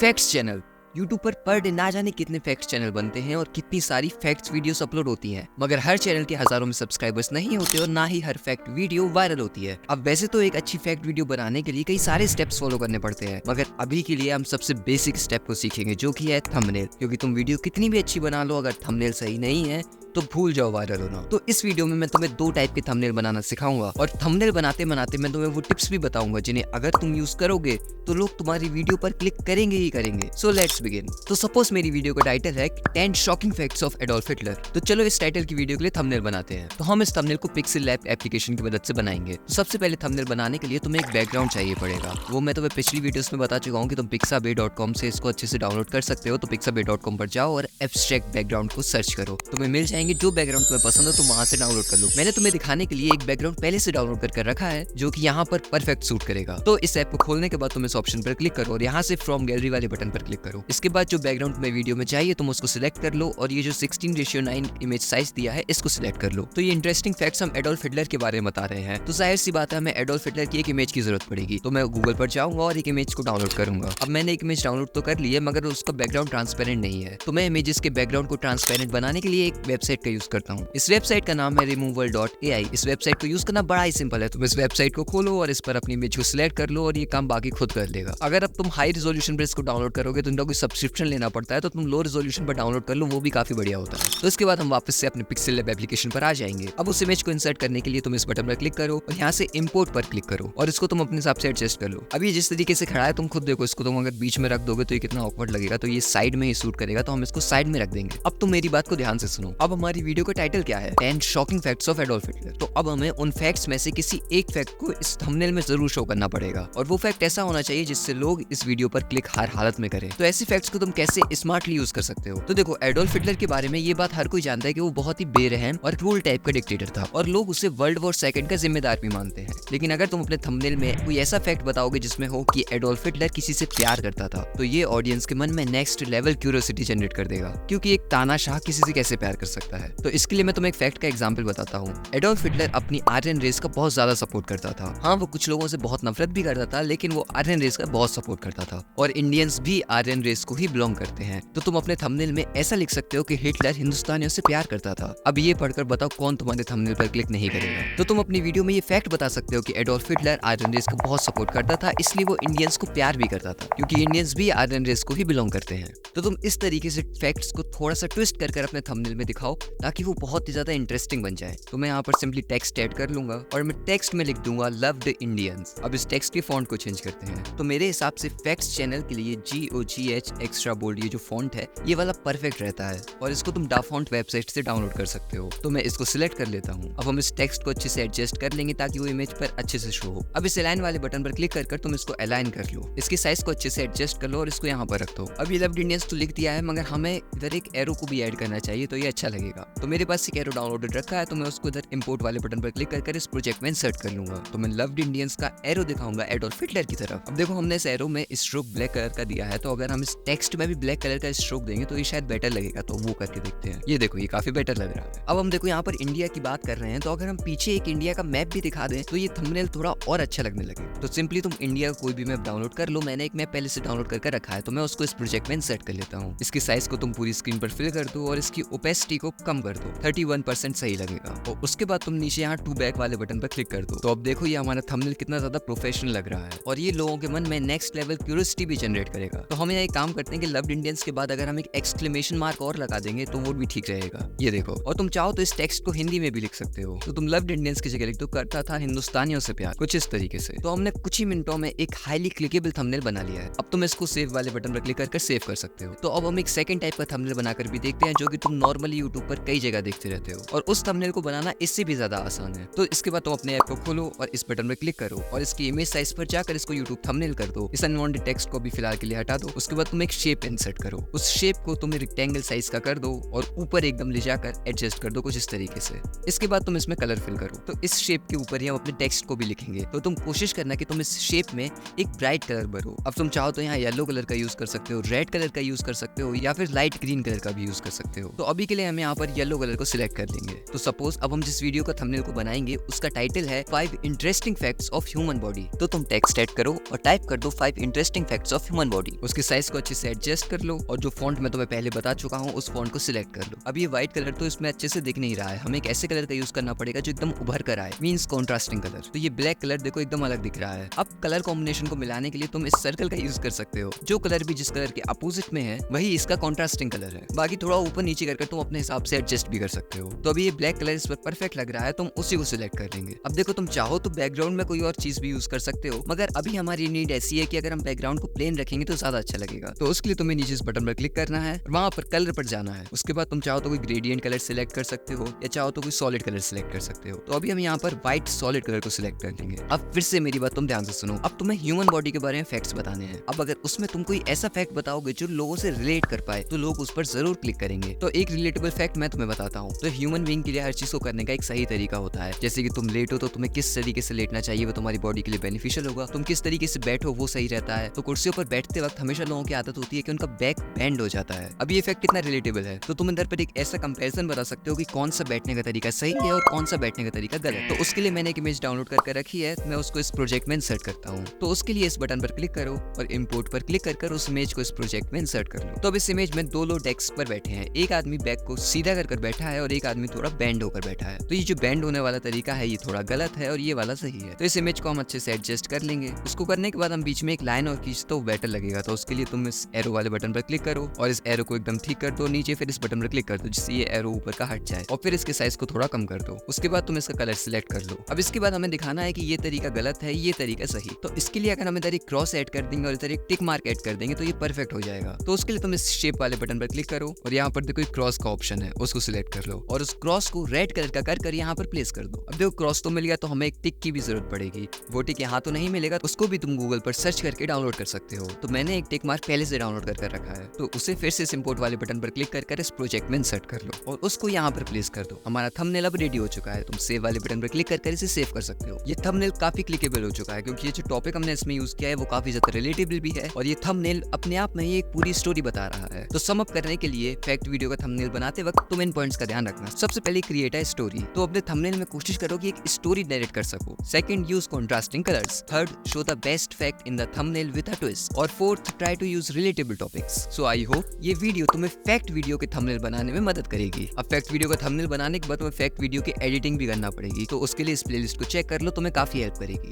Facts channel. YouTube per day ना जाने कितने फैक्ट्स चैनल बनते हैं और कितनी सारी फैक्ट्स वीडियोस अपलोड होती हैं, मगर हर चैनल के हजारों में सब्सक्राइबर्स नहीं होते और ना ही हर फैक्ट वीडियो वायरल होती है। अब वैसे तो एक अच्छी फैक्ट वीडियो बनाने के लिए कई सारे स्टेप्स फॉलो करने पड़ते हैं, मगर अभी के लिए हम सबसे बेसिक स्टेप को सीखेंगे, जो कि है थंबनेल। क्योंकि तुम वीडियो कितनी भी अच्छी बना लो, अगर थंबनेल सही नहीं है तो भूल जाओ वायरल होना। तो इस वीडियो में मैं तुम्हें 2 टाइप के थंबनेल बनाना सिखाऊंगा और थंबनेल बनाते बनाते मैं तुम्हें वो टिप्स भी बताऊंगा जिन्हें अगर तुम यूज करोगे तो लोग तुम्हारी वीडियो पर क्लिक करेंगे ही करेंगे। So let's begin. तो सपोज मेरी वीडियो का टाइटल है 10 shocking facts of Adolf Hitler. तो चलो इस टाइटल की वीडियो के लिए थंबनेल बनाते हैं। तो हम इस थंबनेल को पिक्सेल लैब एप्लीकेशन की मदद से बनाएंगे। तो सबसे पहले थंबनेल बनाने के लिए तुम्हें एक बैकग्राउंड चाहिए पड़ेगा। वो मैं तुम्हें पिछली वीडियोस में बता चुका हूँ कि तुम pixabay.com से इसको अच्छे से डाउनलोड कर सकते हो। तो pixabay.com पर जाओ और एब्स्ट्रैक्ट बैकग्राउंड को सर्च करो, तुम्हें मिल जाएंगे। जो बैकग्राउंड तुम्हें पसंद हो तो वहां से डाउनलोड कर लो। मैंने तुम्हें दिखाने के लिए एक बैकग्राउंड पहले से डाउनलोड कर रखा है जो कि यहाँ पर परफेक्ट सूट करेगा। तो इस ऐप को खोलने के बाद तुम इस ऑप्शन पर क्लिक करो और यहाँ से फ्रॉम गैलरी वाले बटन पर क्लिक करो। इसके बाद जो बैकग्राउंड में वीडियो में चाहिए तुम उसको सिलेक्ट कर लो और ये जो 16:9 इमेज साइज दिया है इसको सिलेक्ट कर लो। तो ये इंटरेस्टिंग फैक्ट्स हम एडोल्फ हिटलर के बारे में बता रहे हैं, तो जाहिर सी बात है हमें एडोल्फ हिटलर की एक इमेज की जरूरत पड़ेगी। तो मैं गूगल पर जाऊंगा और एक इमेज को डाउनलोड करूंगा। अब मैंने एक इमेज डाउनलोड तो कर ली है, मगर उसका बैकग्राउंड ट्रांसपेरेंट नहीं है। तो मैं इमेजेस के बैकग्राउंड को ट्रांसपेरेंट बनाने के लिए एक वेबसाइट का यूज करता हूँ। इस वेबसाइट का नाम है removal.ai। इस वेबसाइट को यूज करना बड़ा ही सिंपल है। तुम इस वेबसाइट को खोलो और इस पर अपनी इमेज को सिलेक्ट कर लो और ये काम बाकी खुद कर लेगा। अगर अब तुम हाई रेजोल्यूशन पर इसको डाउनलोड करोगे तो इनका कोई सब्सक्रिप्शन लेना पड़ता है, तो तुम लो रेजोल्यूशन पर डाउनलोड कर लो, वो भी काफी बढ़िया होता है। तो इसके बाद हम वापस से अपने पिक्सेल लैब एप्लीकेशन पर आ जाएंगे। अब उस इमेज को इंसर्ट करने के लिए तुम इस बटन पर क्लिक करो और यहाँ से इंपोर्ट पर क्लिक करो और इसको तुम अपने हिसाब से एडजस्ट कर लो। अब ये जिस तरीके से खड़ा है तुम खुद देखो, इसको तुम अगर बीच में रख दोगे तो ये कितना ऑकवर्ड लगेगा, तो ये साइड में ही सूट करेगा, तो हम इसको साइड में रख देंगे। अब तुम मेरी बात को ध्यान से सुनो। अब हमारी वीडियो का टाइटल क्या है? 10 shocking facts of Adolf Hitler. तो अब हमें उन फैक्ट्स में से किसी एक फैक्ट को इस थंबनेल में जरूर शो करना पड़ेगा और वो फैक्ट ऐसा होना चाहिए जिससे लोग इस वीडियो पर क्लिक हर हालत में करें। तो ऐसी फैक्ट्स को तुम कैसे स्मार्टली यूज कर सकते हो? तो देखो, एडोल्फ हिटलर के बारे में ये बात हर कोई जानता है कि वो बहुत ही बेरहम और क्रूल टाइप का डिक्टेटर था और लोग उसे वर्ल्ड वॉर सेकंड का जिम्मेदार भी मानते हैं। लेकिन अगर तुम अपने थंबनेल में कोई ऐसा फैक्ट बताओगे जिसमें हो कि एडोल्फ हिटलर किसी से प्यार करता था, तो ये ऑडियंस के मन में नेक्स्ट लेवल क्यूरियोसिटी जनरेट कर देगा, क्योंकि एक तानाशाह किसी से कैसे प्यार कर सकता है। तो इसके लिए मैं तुम्हें एक फैक्ट का एग्जांपल बताता हूँ। एडोल्फ हिटलर अपनी आर्यन रेस का बहुत ज्यादा सपोर्ट करता था। हाँ, वो कुछ लोगों से बहुत नफरत भी करता था, लेकिन वो आर्यन रेस का बहुत सपोर्ट करता था और इंडियंस भी आर्यन रेस को ही बिलोंग करते हैं। तो तुम अपने थंबनेल में ऐसा लिख सकते हो कि हिटलर हिंदुस्तानियों से प्यार करता था। अब ये पढ़कर बताओ कौन तुम्हारे थंबनेल पर क्लिक नहीं करेगा। तो तुम अपनी वीडियो में ये फैक्ट बता सकते हो कि एडोल्फ हिटलर आर्यन रेस को बहुत सपोर्ट करता था, इसलिए वो इंडियंस को प्यार भी करता था, क्योंकि इंडियंस भी आर्यन रेस को ही बिलोंग करते हैं। तो तुम इस तरीके से फैक्ट्स को थोड़ा सा ट्विस्ट कर अपने थंबनेल में दिखाओ ताकि वो बहुत ही ज्यादा इंटरेस्टिंग बन जाए। तो मैं यहाँ पर सिंपली टेक्स्ट ऐड कर लूंगा और मैं टेक्स्ट में लिख दूंगा लव्ड इंडियंस। अब इस टेक्स्ट के फॉन्ट को चेंज करते हैं। तो मेरे हिसाब से फैक्ट्स चैनल के लिए GOGH एक्स्ट्रा बोल्ड ये जो फॉन्ट है ये वाला परफेक्ट रहता है और इसको तुम डाफॉन्ट वेबसाइट से डाउनलोड कर सकते हो। तो मैं इसको सिलेक्ट कर लेता हूँ। अब हम इस टेक्स्ट को अच्छे से एडजस्ट कर लेंगे ताकि वो इमेज पर अच्छे से शो हो। अब इस अलाइन वाले बटन पर क्लिक कर तुम इसको अलाइन कर लो, इसकी साइज को अच्छे से एडजस्ट कर लो और इसको यहाँ पर रख दो। अब ये लव्ड इंडियंस तो लिख दिया है, मगर हमें इधर एक एरो को भी ऐड करना चाहिए, तो ये अच्छा लगेगा। तो मेरे पास एक एरो डाउनलोडेड रखा है, तो मैं उसको इधर इंपोर्ट वाले बटन पर क्लिक कर इस प्रोजेक्ट में इंसर्ट कर लूंगा। तो मैं लव्ड इंडियंस का एरो दिखाऊंगा एडोल्फ हिटलर की तरफ। अब देखो, हमने इस एरो में स्ट्रोक ब्लैक कलर का दिया है, तो अगर हम इस टेक्स्ट में भी ब्लैक कलर का स्ट्रोक देंगे तो ये शायद बेटर लगेगा। तो वो करके देखते हैं। ये देखो, ये काफी बेटर लग रहा है। अब हम देखो यहाँ पर इंडिया की बात कर रहे हैं, तो अगर हम पीछे एक इंडिया का मैप भी दिखा दें तो ये थंबनेल थोड़ा और अच्छा लगने लगे। तो सिंपली तुम इंडिया का कोई भी मैप डाउनलोड कर लो। मैंने एक मैप पहले से डाउनलोड करके रखा है, तो मैं उसको इस प्रोजेक्ट में इंसर्ट कर लेता हूँ। इसकी साइज को तुम पूरी स्क्रीन पर फिल कर दो और इसकी ओपेसिटी को कम कर दो, 31% सही लगेगा। और उसके बाद तुम नीचे यहाँ टू बैक वाले बटन पर क्लिक कर दो। तो अब देखो ये हमारा थंबनेल कितना ज्यादा प्रोफेशनल लग रहा है और ये लोगों के मन में नेक्स्ट लेवल क्यूरियोसिटी भी जनरेट करेगा। तो हम यहाँ एक काम करते हैं कि लव्ड इंडियंस के बाद अगर हम एक एक्सक्लेमेशन मार्क और लगा देंगे तो वो भी ठीक रहेगा। ये देखो, और तुम चाहो तो इस टेक्स्ट को हिंदी में भी लिख सकते हो। तो तुम लव्ड इंडियंस की जगह लिख दो करता था हिंदुस्तानियों से प्यार, कुछ इस तरीके से। तो हमने कुछ ही मिनटों में एक हाईली क्लिकेबल थंबनेल बना लिया है। अब तुम इसको सेव वाले बटन पर क्लिक कर सेव कर सकते हो। तो अब हम एक सेकंड टाइप का थंबनेल बनाकर भी देखते हैं, जो कि तुम नॉर्मली यूट्यूब पर कई जगह देखते रहते हो और उस थंबनेल को बनाना इससे भी ज्यादा आसान है। तो इसके बाद तुम अपने ऐप को खोलो और इस बटन पर क्लिक करो और इसकी इमेज साइज पर जाकर इसको यूट्यूब थंबनेल कर दो। इस अनवांटेड टेक्स्ट को भी फिलहाल के लिए हटा दो। उसके बाद तुम एक शेप इंसर्ट करो, उस शेप को तुम रेक्टेंगल साइज का कर दो और ऊपर एकदम ले जाकर एडजस्ट कर दो कुछ इस तरीके से। इसके बाद तुम इसमें कलर फिल करो। तो इस शेप के ऊपर ही हम अपने टेक्स्ट को भी लिखेंगे। तो तुम कोशिश करना कि तुम इस शेप में एक ब्राइट कलर भरो। अब तुम चाहो तो यहाँ येलो कलर का यूज कर सकते हो, रेड कलर का यूज कर सकते हो या फिर लाइट ग्रीन कलर का भी यूज कर सकते हो। तो अभी के लिए हमें यहाँ यहाँ पर येलो कलर को सिलेक्ट कर लेंगे। तो सपोज अब हम जिस वीडियो का थंबनेल को बनाएंगे उसका टाइटल है 5 interesting facts of human body. तो तुम टेक्स्ट ऐड करो और टाइप कर दो 5 interesting facts of human body. उसके साइज को अच्छे से एडजस्ट कर लो और जो फॉन्ट मैं तुम्हें पहले बता चुका हूँ उस फॉन्ट को सिलेक्ट कर लो। अब ये व्हाइट कलर तो इसमें अच्छे से दिख नहीं रहा है, हमें एक ऐसे कलर का यूज करना पड़ेगा जो एकदम उभर कर आए, मींस कॉन्ट्रास्टिंग कलर। तो ये ब्लैक कलर देखो एकदम अलग दिख रहा है। अब कलर कॉम्बिनेशन को मिलाने के लिए तुम इस सर्कल का यूज कर सकते हो। जो कलर भी जिस कलर के अपोजिट में है वही इसका कॉन्ट्रास्टिंग कलर है। बाकी थोड़ा ऊपर नीचे करके तुम अपने हिसाब से एडजस्ट भी कर सकते हो। तो अभी ये ब्लैक कलर इस पर परफेक्ट लग रहा है, तुम उसी को सिलेक्ट कर लेंगे। अब देखो तुम चाहो तो बैकग्राउंड में कोई और चीज भी यूज कर सकते हो, मगर अभी हमारी नीड ऐसी है कि अगर हम बैकग्राउंड को प्लेन रखेंगे तो ज्यादा अच्छा लगेगा। तो उसके लिए तुम्हें नीचे इस बटन पर क्लिक करना है, वहां पर कलर पर जाना है। उसके बाद तुम चाहो तो कोई ग्रेडियंट कलर सिलेक्ट कर सकते हो या चाहो तो कोई सॉलिड कलर सिलेक्ट कर सकते हो। तो अभी हम यहाँ पर व्हाइट सॉलिड कलर को सिलेक्ट कर लेंगे। अब फिर से मेरी बात तुम ध्यान से सुनो। अब तुम्हें ह्यूमन बॉडी के बारे में फैक्ट्स बताने हैं। अब अगर उसमें तुम कोई ऐसा फैक्ट बताओगे जो लोगों से रिलेट कर पाए तो लोग उस पर जरूर क्लिक करेंगे। तो एक रिलेटेबल फैक्ट मैं तुम्हें बताता हूँ। तो ह्यूमन बीइंग के लिए हर चीज को करने का एक सही तरीका होता है। जैसे कि तुम लेटो तो तुम्हें किस तरीके से लेटना चाहिए वो तुम्हारी बॉडी के लिए बेनिफिशियल होगा। तुम किस तरीके से बैठो वो सही रहता है। तो कुर्सियों पर बैठते वक्त हमेशा लोगों की आदत होती है कि उनका बैक बेंड हो जाता है। अब ये फैक्ट कितना रिलेटेबल है तो तुम अंदर पर एक ऐसा कंपैरिजन बता सकते हो कि कौन सा बैठने का तरीका सही है और कौन सा बैठने का तरीका गलत। तो उसके लिए मैंने एक इमेज डाउनलोड करके रखी है, मैं उसको इस प्रोजेक्ट में इंसर्ट करता हूँ। तो उसके लिए इस बटन पर क्लिक करो और इंपोर्ट पर क्लिक कर उस इमेज को इस प्रोजेक्ट में इंसर्ट कर लो। तो अब इस इमेज में दो लोग डेस्क पर बैठे हैं, एक आदमी बैक को सीधा कर बैठा है और एक आदमी थोड़ा बेंड होकर बैठा है। तो ये जो बेंड होने वाला तरीका है ये थोड़ा गलत है और ये वाला सही है। तो इस इमेज को हम अच्छे से एडजस्ट कर लेंगे। इसको करने के बाद हम बीच में एक लाइन और खींच तो बेटर लगेगा। तो उसके लिए तुम इस एरो वाले बटन पर क्लिक करो और इस एरो को एकदम ठीक कर दो नीचे, फिर इस बटन पर क्लिक कर दो जिससे ये एरो ऊपर का हट जाए और फिर इसके साइज को थोड़ा कम कर दो। उसके बाद तुम इसका कलर सिलेक्ट कर लो। अब इसके बाद हमें दिखाना है कि ये तरीका गलत है, ये तरीका सही। तो इसके लिए अगर हम इधर एक क्रॉस ऐड कर देंगे और इधर एक टिक मार्क ऐड कर देंगे तो ये परफेक्ट हो जाएगा। तो उसके लिए तुम इस शेप वाले बटन पर क्लिक करो और यहाँ पर देखो एक क्रॉस का ऑप्शन है, उसको सिलेक्ट कर लो और उस क्रॉस को रेड कलर का कर यहाँ पर प्लेस कर दो। अब देखो क्रॉस तो मिल गया, तो हमें एक टिक की भी जरूरत पड़ेगी। वो टिक यहाँ तो नहीं मिलेगा, उसको भी तुम गूगल पर सर्च करके डाउनलोड कर सकते हो। तो मैंने एक टिक मार्क पहले से डाउनलोड कर रखा है, तो उसे फिर से इंपोर्ट वाले बटन पर क्लिक कर इस प्रोजेक्ट में इंसर्ट कर लो और उसको यहाँ पर प्लेस कर दो। हमारा थंबनेल अब रेडी हो चुका है। तुम सेव वाले बटन पर क्लिक कर इसे सेव कर सकते हो। ये थंबनेल काफी क्लिकेबल हो चुका है क्योंकि ये जो टॉपिक हमने इसमें यूज किया है वो काफी ज्यादा रिलेटेबल भी है और ये थंबनेल अपने आप में ही एक पूरी स्टोरी बता रहा है। तो सम अप करने के लिए फैक्ट वीडियो का थंबनेल बनाते वक्त तुम इन पॉइंट्स का ध्यान रखना। सबसे पहले क्रिएट अ स्टोरी, तो अपने थंबनेल में कोशिश करो कि एक स्टोरी नरेट कर सको। Second, use contrasting colours. Third, show the best fact in the thumbnail with a twist. और fourth, try to use relatable topics. So I hope ये वीडियो तुम्हें फैक्ट वीडियो के थंबनेल बनाने में मदद करेगी। अब फैक्ट वीडियो का थंबनेल बनाने के बाद तुम्हें फैक्ट वीडियो की एडिटिंग भी करना पड़ेगी, तो उसके लिए इस प्लेलिस्ट को चेक कर लो, तुम्हें काफी हेल्प करेगी।